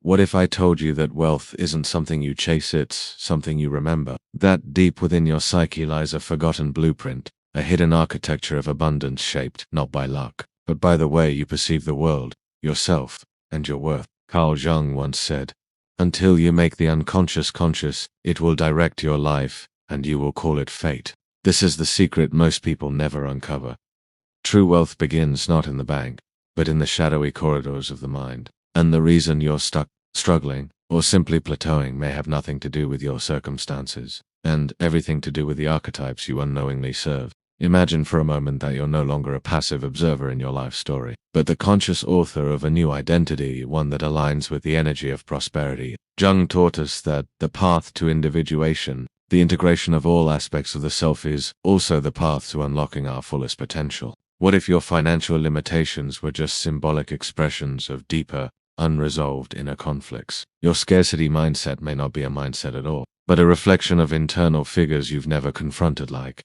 What if I told you that wealth isn't something you chase, it's something you remember? That deep within your psyche lies a forgotten blueprint, a hidden architecture of abundance shaped not by luck, but by the way you perceive the world, yourself, and your worth. Carl Jung once said, "Until you make the unconscious conscious, it will direct your life, and you will call it fate." This is the secret most people never uncover. True wealth begins not in the bank, but in the shadowy corridors of the mind. And the reason you're stuck, struggling, or simply plateauing may have nothing to do with your circumstances, and everything to do with the archetypes you unknowingly serve. Imagine for a moment that you're no longer a passive observer in your life story, but the conscious author of a new identity, one that aligns with the energy of prosperity. Jung taught us that the path to individuation, the integration of all aspects of the self, is also the path to unlocking our fullest potential. What if your financial limitations were just symbolic expressions of deeper, unresolved inner conflicts? Your scarcity mindset may not be a mindset at all, but a reflection of internal figures you've never confronted, like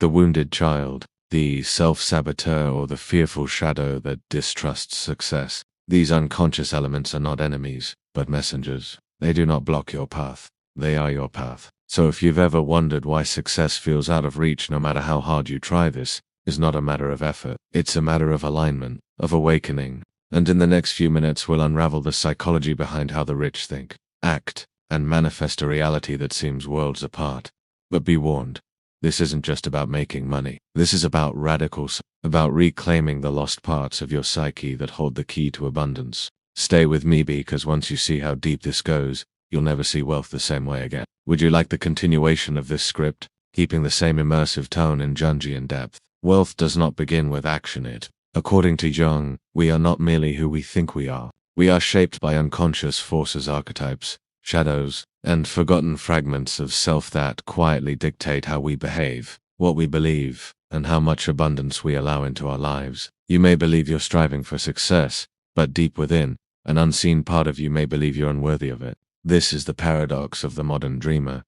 the wounded child, the self-saboteur, or the fearful shadow that distrusts success. These unconscious elements are not enemies, but messengers. They do not block your path. They are your path. So if you've ever wondered why success feels out of reach no matter how hard you try, this is not a matter of effort. It's a matter of alignment, of awakening. And in the next few minutes we'll unravel the psychology behind how the rich think, act, and manifest a reality that seems worlds apart. But be warned, this isn't just about making money. This is about about reclaiming the lost parts of your psyche that hold the key to abundance. Stay with me, because once you see how deep this goes, you'll never see wealth the same way again. Would you like the continuation of this script, keeping the same immersive tone and Jungian depth? Wealth does not begin with action. According to Jung, we are not merely who we think we are. We are shaped by unconscious forces, archetypes, shadows, and forgotten fragments of self that quietly dictate how we behave, what we believe, and how much abundance we allow into our lives. You may believe you're striving for success, but deep within, an unseen part of you may believe you're unworthy of it. This is the paradox of the modern dreamer.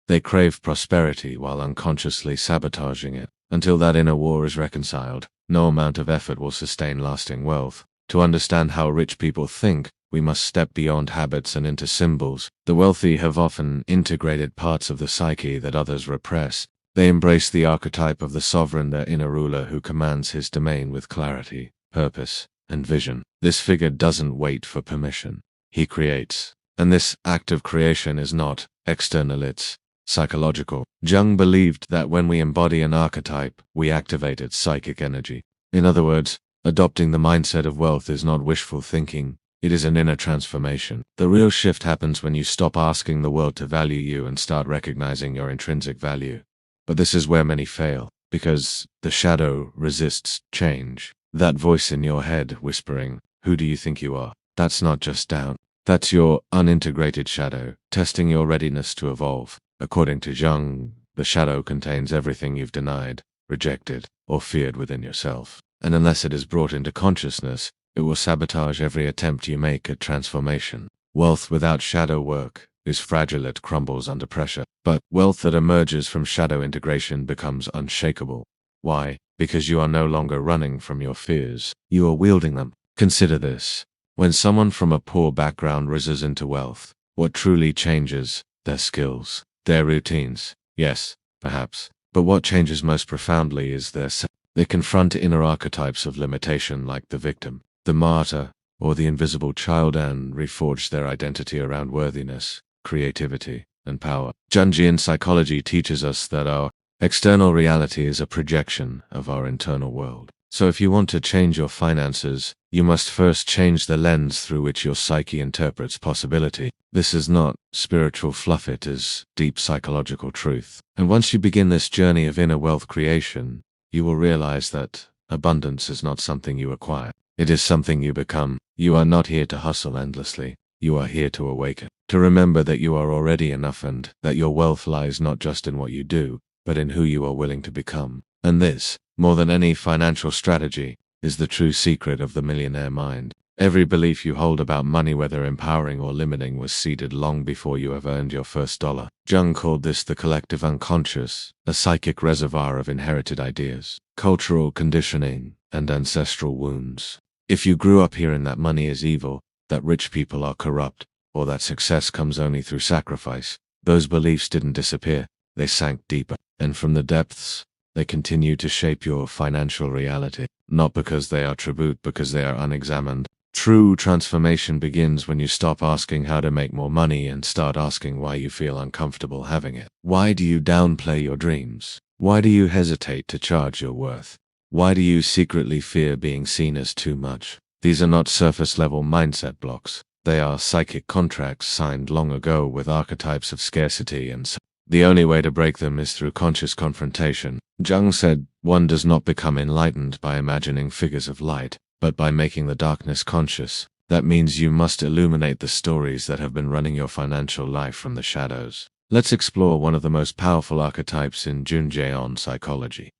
They crave prosperity while unconsciously sabotaging it. Until that inner war is reconciled, no amount of effort will sustain lasting wealth. To understand how rich people think, we must step beyond habits and into symbols. The wealthy have often integrated parts of the psyche that others repress. They embrace the archetype of the sovereign, their inner ruler who commands his domain with clarity, purpose, and vision. This figure doesn't wait for permission. He creates. And this act of creation is not external, it's psychological. Jung believed that when we embody an archetype, we activate its psychic energy. In other words, adopting the mindset of wealth is not wishful thinking, it is an inner transformation. The real shift happens when you stop asking the world to value you and start recognizing your intrinsic value. But this is where many fail, because the shadow resists change. That voice in your head whispering, "Who do you think you are?" That's not just doubt. That's your unintegrated shadow, testing your readiness to evolve. According to Jung, the shadow contains everything you've denied, rejected, or feared within yourself. And unless it is brought into consciousness, it will sabotage every attempt you make at transformation. Wealth without shadow work is fragile, it crumbles under pressure. But wealth that emerges from shadow integration becomes unshakable. Why? Because you are no longer running from your fears, you are wielding them. Consider this. When someone from a poor background rises into wealth, what truly changes? Their skills, their routines. Yes, perhaps. But what changes most profoundly is their self. They confront inner archetypes of limitation like the victim, the martyr, or the invisible child, and reforge their identity around worthiness, creativity, and power. Jungian psychology teaches us that our external reality is a projection of our internal world. So if you want to change your finances, you must first change the lens through which your psyche interprets possibility. This is not spiritual fluff, it is deep psychological truth. And once you begin this journey of inner wealth creation, you will realize that abundance is not something you acquire. It is something you become. You are not here to hustle endlessly. You are here to awaken, to remember that you are already enough and that your wealth lies not just in what you do, but in who you are willing to become. And this, more than any financial strategy, is the true secret of the millionaire mind. Every belief you hold about money, whether empowering or limiting, was seeded long before you have earned your first dollar. Jung called this the collective unconscious, a psychic reservoir of inherited ideas, cultural conditioning, and ancestral wounds. If you grew up hearing that money is evil, that rich people are corrupt, or that success comes only through sacrifice. Those beliefs didn't disappear, they sank deeper, and from the depths, they continue to shape your financial reality, not because they are true, because they are unexamined. True transformation begins when you stop asking how to make more money and start asking why you feel uncomfortable having it. Why do you downplay your dreams? Why do you hesitate to charge your worth? Why do you secretly fear being seen as too much? These are not surface-level mindset blocks. They are psychic contracts signed long ago with archetypes of scarcity and the only way to break them is through conscious confrontation. Jung said, one does not become enlightened by imagining figures of light, but by making the darkness conscious. That means you must illuminate the stories that have been running your financial life from the shadows. Let's explore one of the most powerful archetypes in Jungian psychology.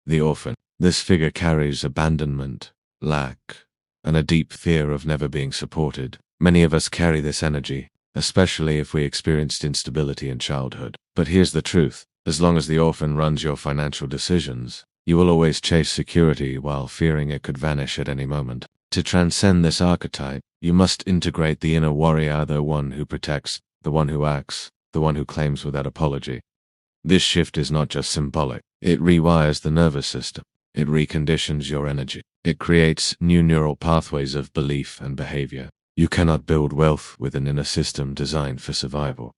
The orphan. This figure carries abandonment, lack, and a deep fear of never being supported. Many of us carry this energy, especially if we experienced instability in childhood. But here's the truth. As long as the orphan runs your financial decisions, you will always chase security while fearing it could vanish at any moment. To transcend this archetype, you must integrate the inner warrior, the one who protects, the one who acts, the one who claims without apology. This shift is not just symbolic. It rewires the nervous system. It reconditions your energy. It creates new neural pathways of belief and behavior. You cannot build wealth with an inner system designed for survival.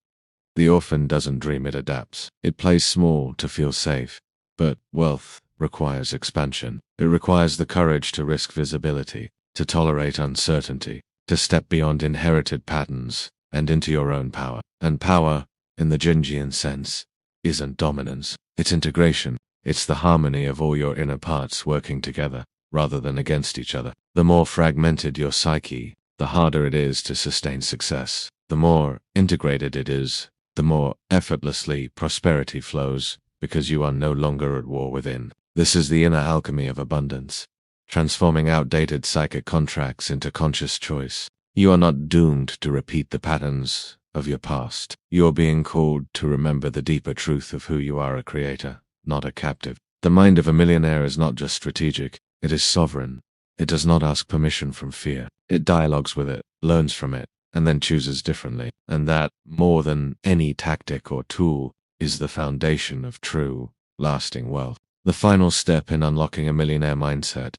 The orphan doesn't dream, it adapts. It plays small to feel safe. But wealth requires expansion. It requires the courage to risk visibility, to tolerate uncertainty, to step beyond inherited patterns and into your own power. And power, in the Jungian sense, isn't dominance. It's integration. It's the harmony of all your inner parts working together, rather than against each other. The more fragmented your psyche, the harder it is to sustain success. The more integrated it is, the more effortlessly prosperity flows, because you are no longer at war within. This is the inner alchemy of abundance, transforming outdated psychic contracts into conscious choice. You are not doomed to repeat the patterns of your past. You are being called to remember the deeper truth of who you are, a creator, not a captive. The mind of a millionaire is not just strategic, it is sovereign. It does not ask permission from fear. It dialogues with it, learns from it, and then chooses differently. And that, more than any tactic or tool, is the foundation of true, lasting wealth. The final step in unlocking a millionaire mindset.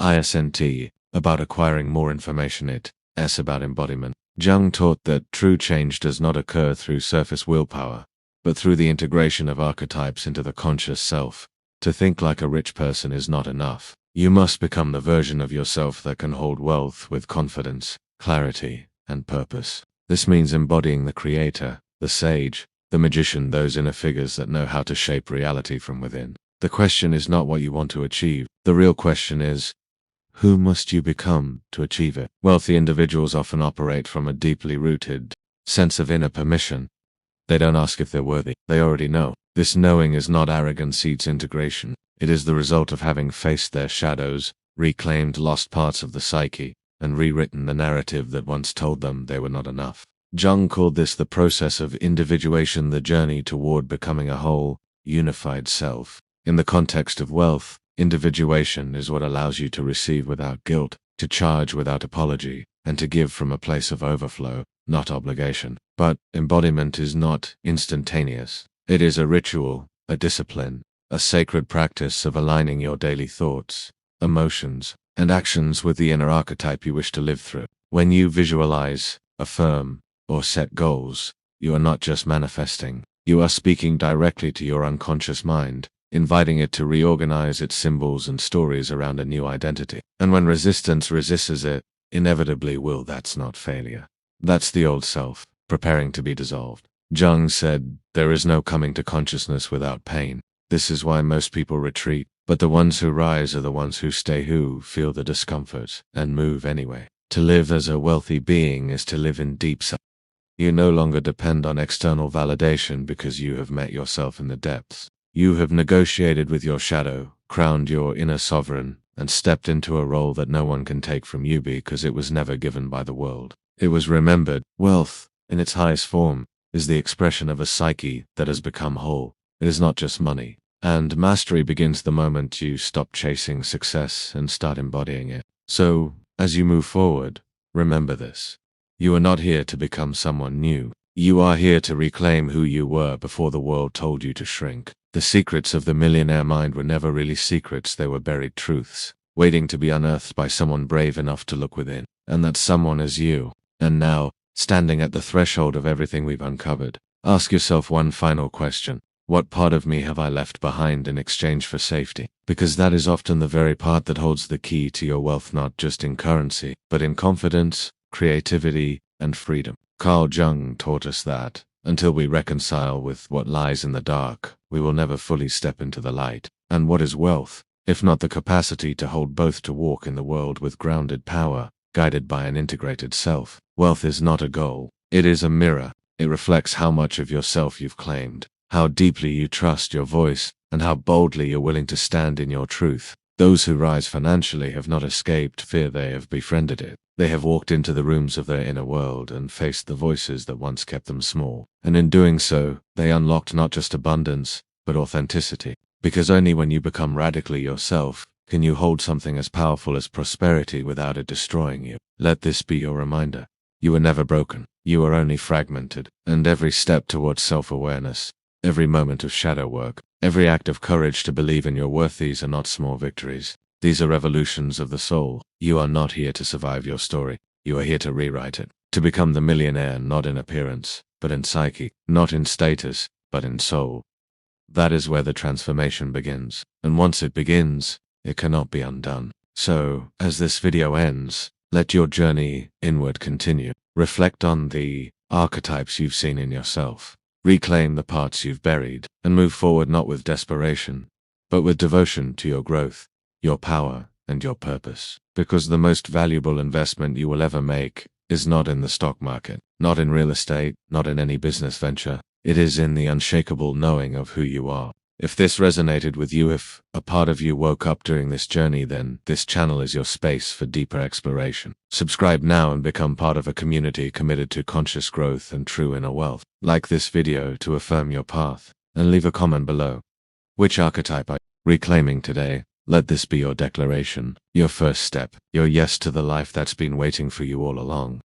ISNT, about acquiring more information. S about embodiment. Jung taught that true change does not occur through surface willpower, but through the integration of archetypes into the conscious self. To think like a rich person is not enough. You must become the version of yourself that can hold wealth with confidence, clarity, and purpose. This means embodying the creator, the sage, the magician, those inner figures that know how to shape reality from within. The question is not what you want to achieve. The real question is, who must you become to achieve it? Wealthy individuals often operate from a deeply rooted sense of inner permission. They don't ask if they're worthy. They already know. This knowing is not arrogance, it's integration. It is the result of having faced their shadows, reclaimed lost parts of the psyche, and rewritten the narrative that once told them they were not enough. Jung called this the process of individuation, the journey toward becoming a whole, unified self. In the context of wealth, individuation is what allows you to receive without guilt, to charge without apology, and to give from a place of overflow, not obligation. But embodiment is not instantaneous. It is a ritual, a discipline, a sacred practice of aligning your daily thoughts, emotions, and actions with the inner archetype you wish to live through. When you visualize, affirm, or set goals, you are not just manifesting. You are speaking directly to your unconscious mind, inviting it to reorganize its symbols and stories around a new identity. And when resistance resists it, inevitably will. That's not failure. That's the old self, preparing to be dissolved. Jung said, there is no coming to consciousness without pain. This is why most people retreat, but the ones who rise are the ones who stay, who feel the discomfort, and move anyway. To live as a wealthy being is to live in deep self. You no longer depend on external validation because you have met yourself in the depths. You have negotiated with your shadow, crowned your inner sovereign, and stepped into a role that no one can take from you because it was never given by the world. It was remembered. Wealth, in its highest form, is the expression of a psyche that has become whole. It is not just money. And mastery begins the moment you stop chasing success and start embodying it. So, as you move forward, Remember this. You are not here to become someone new. You are here to reclaim who you were before the world told you to shrink. The secrets of the millionaire mind were never really secrets, they were buried truths, waiting to be unearthed by someone brave enough to look within. And that someone is you. And now, standing at the threshold of everything we've uncovered, ask yourself one final question. What part of me have I left behind in exchange for safety? Because that is often the very part that holds the key to your wealth, not just in currency, but in confidence, creativity, and freedom. Carl Jung taught us that, until we reconcile with what lies in the dark, we will never fully step into the light. And what is wealth, if not the capacity to hold both, to walk in the world with grounded power, guided by an integrated self? Wealth is not a goal. It is a mirror. It reflects how much of yourself you've claimed, how deeply you trust your voice, and how boldly you're willing to stand in your truth. Those who rise financially have not escaped fear, they have befriended it. They have walked into the rooms of their inner world and faced the voices that once kept them small. And in doing so, they unlocked not just abundance, but authenticity. Because only when you become radically yourself can you hold something as powerful as prosperity without it destroying you. Let this be your reminder. You are never broken. You are only fragmented. And every step towards self-awareness, every moment of shadow work, every act of courage to believe in your worth, these are not small victories. These are revolutions of the soul. You are not here to survive your story. You are here to rewrite it. To become the millionaire, not in appearance, but in psyche. Not in status, but in soul. That is where the transformation begins. And once it begins, it cannot be undone. So, as this video ends, let your journey inward continue. Reflect on the archetypes you've seen in yourself. Reclaim the parts you've buried, and move forward not with desperation, but with devotion to your growth, your power, and your purpose. Because the most valuable investment you will ever make is not in the stock market, not in real estate, not in any business venture. It is in the unshakable knowing of who you are. If this resonated with you, if a part of you woke up during this journey, then this channel is your space for deeper exploration. Subscribe now and become part of a community committed to conscious growth and true inner wealth. Like this video to affirm your path, and leave a comment below. Which archetype are you reclaiming today? Let this be your declaration, your first step, your yes to the life that's been waiting for you all along.